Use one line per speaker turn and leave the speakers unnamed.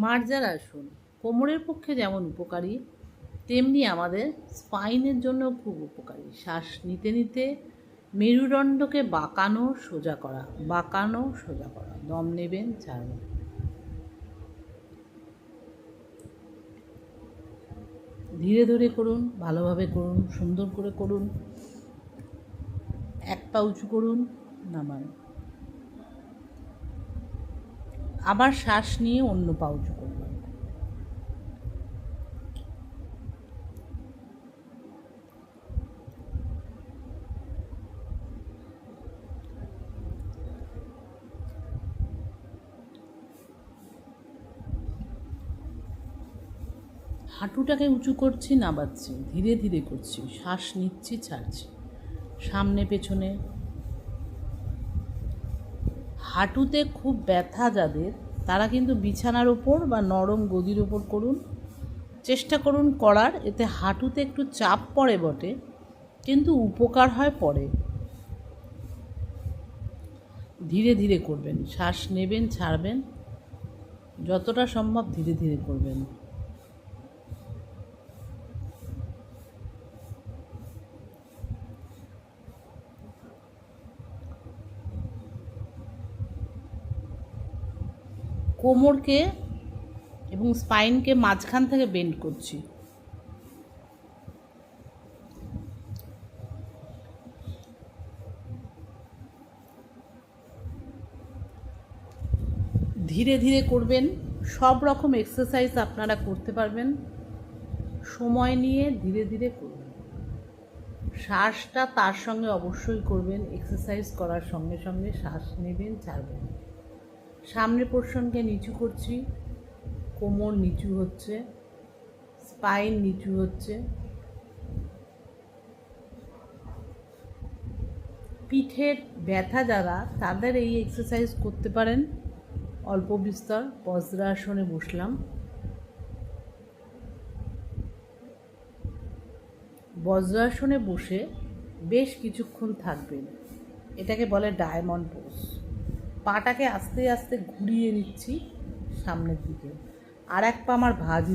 মার্জার আসন কোমরের পক্ষে যেমন উপকারী, তেমনি আমাদের স্পাইনের জন্য খুব উপকারী। শ্বাস নিতে নিতে মেরুদণ্ডকে বাঁকানো সোজা করা, বাঁকানো সোজা করা। দম নেবেন, ছাড়বেন। ধীরে ধীরে করুন, ভালোভাবে করুন, সুন্দর করে করুন। এক পা উঁচু করুন, নামান। আবার শ্বাস নিয়ে অন্য পা উঁচু করবেন। হাঁটুটাকে উঁচু করছি, নামাচ্ছি, ধীরে ধীরে করছি, শ্বাস নিচ্ছি, ছাড়ছি, সামনে পেছনে। হাঁটুতে খুব ব্যথা যাদের, তারা কিন্তু বিছানার ওপর বা নরম গদির ওপর করুন, চেষ্টা করুন করার। এতে হাঁটুতে একটু চাপ পড়ে বটে, কিন্তু উপকার হয় পরে। ধীরে ধীরে করবেন, শ্বাস নেবেন, ছাড়বেন, যতটা সম্ভব ধীরে ধীরে করবেন। কোমরকে এবং স্পাইনকে মাঝখান থেকে বেন্ড করছি। ধীরে ধীরে করবেন। সব রকম এক্সারসাইজ আপনারা করতে পারবেন, সময় নিয়ে ধীরে ধীরে করবেন। শ্বাসটা তার সঙ্গে অবশ্যই করবেন, এক্সারসাইজ করার সঙ্গে সঙ্গে শ্বাস নেবেন, ছাড়বেন। সামনের পোর্শনকে নিচু করছি, কোমর নিচু হচ্ছে, স্পাইন নিচু হচ্ছে। পিঠের ব্যথা যারা, তাদের এই এক্সারসাইজ করতে পারেন। অল্প বিস্তর বজ্রাসনে বসলাম। বজ্রাসনে বসে বেশ কিছুক্ষণ থাকবেন। এটাকে বলে ডায়মন্ড পোজ। পাটাকে আস্তে আস্তে ঘুরিয়ে নিচ্ছি সামনের দিকে, আর এক পা আমার ভাঁজ